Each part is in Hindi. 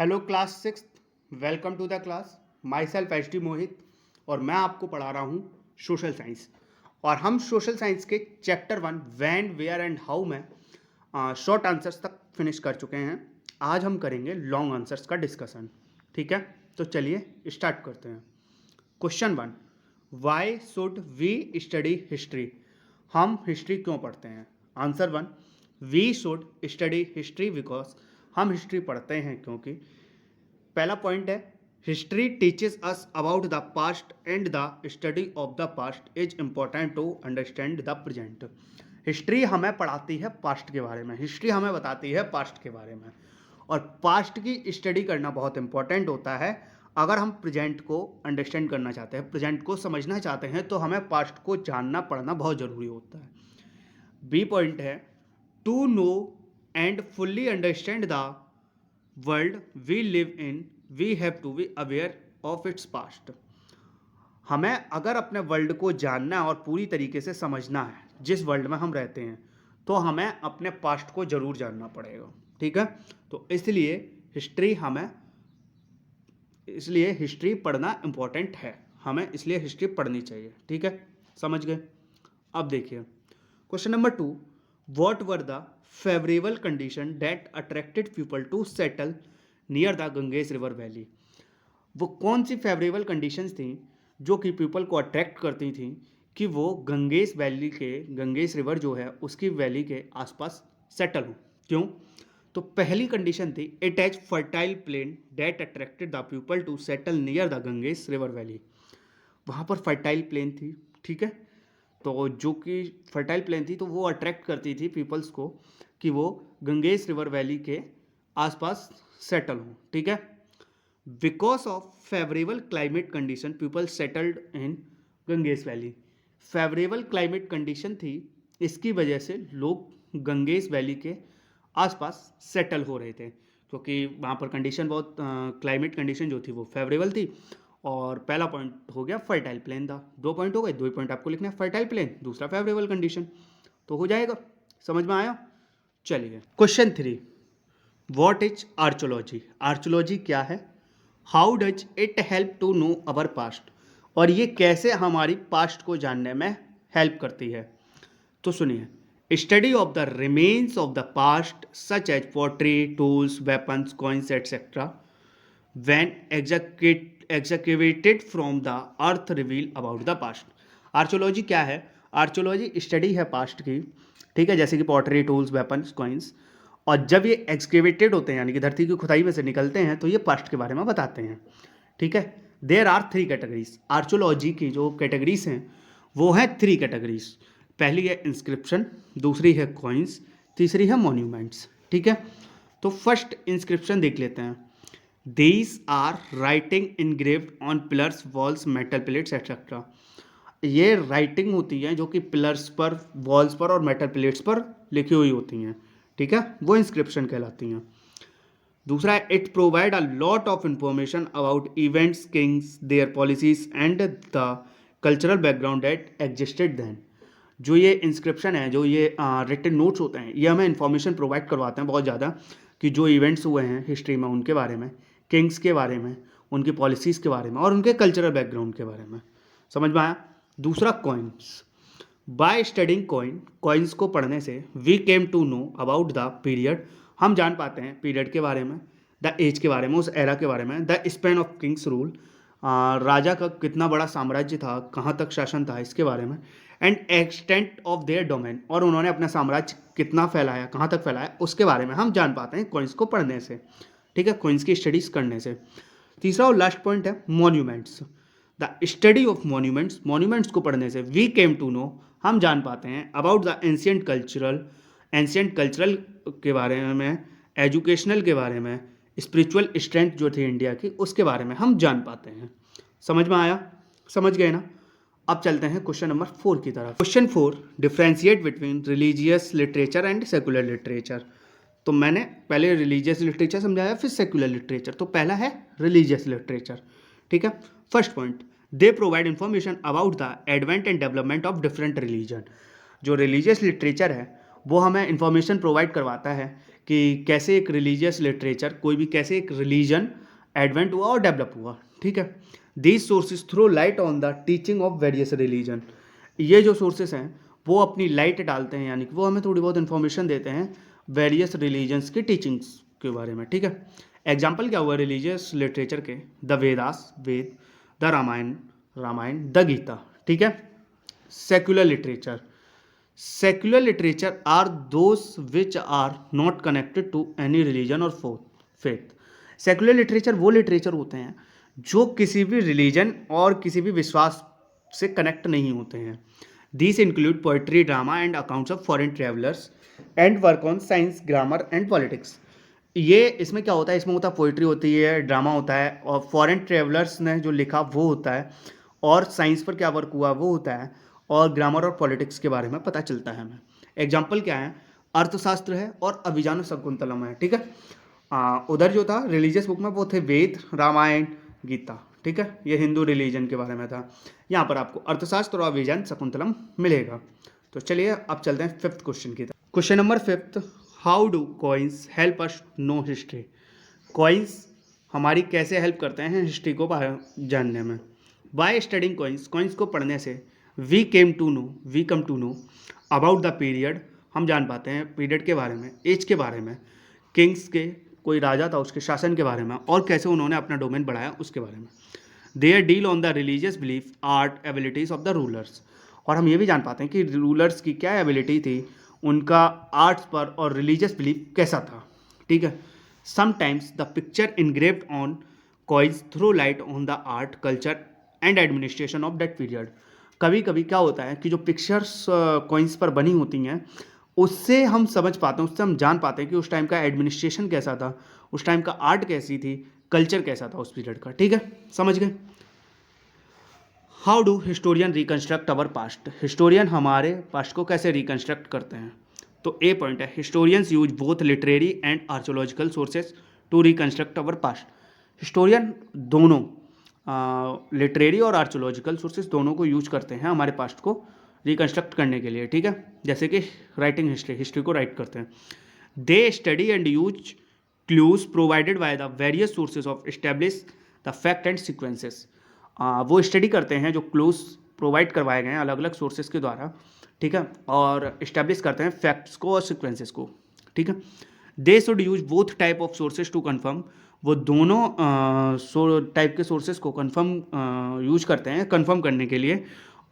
Hello class six, welcome to the class. Myself H D Mohit और मैं आपको पढ़ा रहा हूँ सोशल साइंस। और हम सोशल साइंस के chapter 1 when where and how में शॉर्ट आंसर्स तक फिनिश कर चुके हैं। आज हम करेंगे लॉन्ग आंसर्स का डिस्कशन। ठीक है, तो चलिए स्टार्ट करते हैं। Question 1, why should we study history? हम हिस्ट्री क्यों पढ़ते हैं? Answer 1, we should study history because हम हिस्ट्री पढ़ते हैं क्योंकि पहला पॉइंट है, history teaches us about the past and the study of the past is important to understand the present. History हमें पढ़ाती है पास्ट के बारे में, हिस्ट्री हमें बताती है पास्ट के बारे में, और पास्ट की स्टडी करना बहुत इंपॉर्टेंट होता है। अगर हम प्रेजेंट को अंडरस्टैंड करना चाहते हैं, प्रेजेंट को समझना चाहते हैं, तो हमें पास्ट को जानना पढ़ना बहुत ज़रूरी होता है। बी पॉइंट है, to know and fully understand the world we live in we have to be aware of its past. हमें अगर अपने वर्ल्ड को जानना है और पूरी तरीके से समझना है जिस वर्ल्ड में हम रहते हैं, तो हमें अपने पास्ट को जरूर जानना पड़ेगा। ठीक है, तो इसलिए हिस्ट्री पढ़ना इंपॉर्टेंट है, हमें इसलिए हिस्ट्री पढ़नी चाहिए। ठीक है, समझ गए? अब देखिए question number 2, what were the favourable condition that attracted people to settle near the Ganges river valley? वो कौन सी फेवरेबल कंडीशंस थी जो कि पीपल को अट्रैक्ट करती थी कि वो गंगेस रिवर जो है उसकी वैली के आसपास सेटल हो? क्यों? तो पहली कंडीशन थी, it has fertile plain that attracted the people to settle near the Ganges river valley. वहाँ पर फर्टाइल प्लेन थी। ठीक है, तो जो कि फर्टाइल प्लेन थी तो वो अट्रैक्ट करती थी पीपल्स को कि वो गंगेस रिवर वैली के आसपास सेटल हो। ठीक है, because of favourable climate condition people settled in Ganges valley. Favourable climate condition थी, इसकी वजह से लोग गंगेस वैली के आसपास सेटल हो रहे थे, क्योंकि वहाँ पर कंडीशन बहुत क्लाइमेट कंडीशन जो थी वो फेवरेबल थी। और पहला पॉइंट हो गया फर्टाइल प्लेन था, 2 पॉइंट हो गए, 2 पॉइंट आपको लिखना है, फर्टाइल प्लेन, दूसरा फेवरेबल कंडीशन, तो हो जाएगा। समझ में आया? चलिए question 3, what is archaeology? Archaeology क्या है? How does it help to know our past? और ये कैसे हमारी पास्ट को जानने में हेल्प करती है? तो सुनिए, study of the remains of the past such as pottery, tools, weapons, coins etcetera when excavated from the earth reveal about the past। Archaeology क्या है? आर्चोलॉजी स्टडी है पास्ट की। ठीक है, जैसे कि पॉटरी, टूल्स, वेपन्स, कॉइन्स, और जब ये एक्सकेवेटेड होते हैं यानी कि धरती की खुदाई में से निकलते हैं तो ये पास्ट के बारे में बताते हैं। ठीक है, देयर आर 3 कैटेगरीज। आर्चोलॉजी की जो कैटेगरीज हैं वो हैं 3 कैटेगरीज। पहली है इंस्क्रिप्शन, दूसरी है कॉइन्स, तीसरी है मॉन्यूमेंट्स। ठीक है, तो फर्स्ट इंस्क्रिप्शन देख लेते हैं। These are writing engraved on pillars, walls, metal plates etc। ये राइटिंग होती है जो कि पिलर्स पर, वॉल्स पर और मेटल प्लेट्स पर लिखी हुई होती हैं। ठीक है, वो इंस्क्रिप्शन कहलाती हैं। दूसरा है, it provide a lot of information about events, kings, their policies and the cultural background that existed then. जो ये इंस्क्रिप्शन है, जो ये रिटन नोट्स होते हैं, ये हमें इंफॉर्मेशन प्रोवाइड करवाते हैं बहुत ज़्यादा कि जो इवेंट्स हुए हैं हिस्ट्री में उनके बारे में, किंग्स के बारे में, उनकी पॉलिसीज़ के बारे में और उनके कल्चरल बैकग्राउंड के बारे में। समझ में आया? दूसरा कॉइन्स। बाय स्टडिंग कॉइन्स को पढ़ने से we came to know about the period, हम जान पाते हैं पीरियड के बारे में, द एज के बारे में, उस एरा के बारे में, the span of kings rule, राजा का कितना बड़ा साम्राज्य था, कहाँ तक शासन था, इसके बारे में, and extent of their domain, और उन्होंने अपना साम्राज्य कितना फैलाया, कहाँ तक फैलाया, उसके बारे में हम जान पाते हैं कॉइन्स को पढ़ने से। ठीक है, कॉइन्स की स्टडीज करने से। तीसरा और लास्ट पॉइंट है monuments. The study of monuments, monuments को पढ़ने से वी केम टू नो, हम जान पाते हैं अबाउट द एंशियंट कल्चरल के बारे में, एजुकेशनल के बारे में, स्पिरिचुअल स्ट्रेंथ जो थी इंडिया की उसके बारे में हम जान पाते हैं। समझ में आया? समझ गए ना? अब चलते हैं क्वेश्चन नंबर 4 की तरफ। Question 4, differentiate between religious literature and secular literature. तो मैंने पहले रिलीजियस लिटरेचर समझाया, फिर सेकुलर लिटरेचर। तो पहला है रिलीजियस लिटरेचर। ठीक है, first point, they provide information about the advent and development of different religion. जो रिलीजियस लिटरेचर है वो हमें इंफॉर्मेशन प्रोवाइड करवाता है कि कैसे एक रिलीजियस लिटरेचर, कोई भी कैसे एक रिलीजन एडवेंट हुआ और डेवलप हुआ, ठीक है। These sources throw light on the teaching of various religion. ये जो सोर्सेज हैं वो अपनी लाइट डालते हैं, यानी कि वो हमें थोड़ी बहुत इन्फॉर्मेशन देते हैं वेरियस रिलीजन्स की टीचिंग्स के बारे में, ठीक है। एग्जाम्पल क्या हुआ रिलीजियस लिटरेचर के? The Vedas, Veda, the Ramayana, Ramayana, the Gita, ठीक है। Secular literature, secular literature are those which are not connected to any religion or faith. Secular literature वो लिटरेचर होते हैं जो किसी भी रिलीजन और किसी भी विश्वास से कनेक्ट नहीं होते हैं। These include poetry, drama and accounts of foreign travellers and work on science, grammar and politics. ये इसमें क्या होता है? इसमें होता है पोइट्री होती है, ड्रामा होता है, और फॉरेन ट्रेवलर्स ने जो लिखा वो होता है, और साइंस पर क्या वर्क हुआ वो होता है, और ग्रामर और पॉलिटिक्स के बारे में पता चलता है हमें। एग्जाम्पल क्या है? अर्थशास्त्र है और अभिज्ञान शकुंतलम है, ठीक है। उधर जो था रिलीजियस बुक में वो थे वेद, रामायण, गीता, ठीक है। ये हिंदू रिलीजन के बारे में था। यहाँ पर आपको अर्थशास्त्र और अभिज्ञान शकुंतलम मिलेगा। तो चलिए अब चलते हैं फिफ्थ क्वेश्चन की तरफ। Question number fifth, how do coins help us know history? Coins हमारी कैसे हेल्प करते हैं हिस्ट्री को जानने में? बाय स्टडिंग कॉइन्स, कॉइन्स को पढ़ने से we come to know about the period, हम जान पाते हैं पीरियड के बारे में, एज के बारे में, किंग्स के, कोई राजा था उसके शासन के बारे में, और कैसे उन्होंने अपना डोमेन बढ़ाया उसके बारे में। They deal on the religious belief, art, abilities of the rulers, और हम ये भी जान पाते हैं कि रूलर्स की क्या एबिलिटी थी, उनका आर्ट्स पर और रिलीजियस बिलीफ कैसा था, ठीक है। Sometimes the picture engraved on coins throw light on the art, culture and administration of that period. कभी कभी क्या होता है कि जो पिक्चर्स कॉइन्स पर बनी होती हैं उससे हम समझ पाते हैं, उससे हम जान पाते हैं कि उस टाइम का एडमिनिस्ट्रेशन कैसा था, उस टाइम का आर्ट कैसी थी, कल्चर कैसा था उस पीरियड का, ठीक है। समझ गए? How do historian reconstruct our past? Historian हमारे पास्ट को कैसे रिकन्स्ट्रक्ट करते हैं? तो ए पॉइंट है, historians use both literary and archaeological sources to reconstruct our past. Historian दोनों लिटरेरी और आर्चोलॉजिकल सोर्सेज दोनों को यूज करते हैं हमारे पास्ट को रिकन्स्ट्रक्ट करने के लिए, ठीक है। जैसे कि राइटिंग हिस्ट्री, हिस्ट्री को राइट करते हैं। They study and use clues provided by the various sources of establish the fact and sequences. वो स्टडी करते हैं जो क्लूज प्रोवाइड करवाए गए हैं अलग अलग सोर्सेज के द्वारा, ठीक है, और इस्टेब्लिश करते हैं फैक्ट्स को और सिक्वेंसेस को, ठीक है। They should use both type of sources to confirm, वो दोनों टाइप के सोर्सेज को कन्फर्म यूज करते हैं कन्फर्म करने के लिए,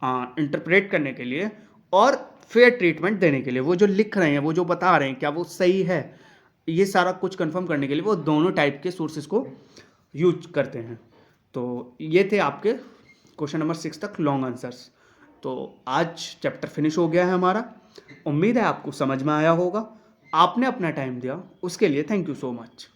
इंटरप्रेट करने के लिए, और फेयर ट्रीटमेंट देने के लिए। वो जो लिख रहे हैं, वो जो बता रहे हैं, क्या वो सही है, ये सारा कुछ कन्फर्म करने के लिए वो दोनों टाइप के सोर्सेज को यूज करते हैं। तो ये थे आपके क्वेश्चन नंबर 6 तक लॉन्ग आंसर्स। तो आज चैप्टर फिनिश हो गया है हमारा। उम्मीद है आपको समझ में आया होगा। आपने अपना टाइम दिया उसके लिए थैंक यू सो मच।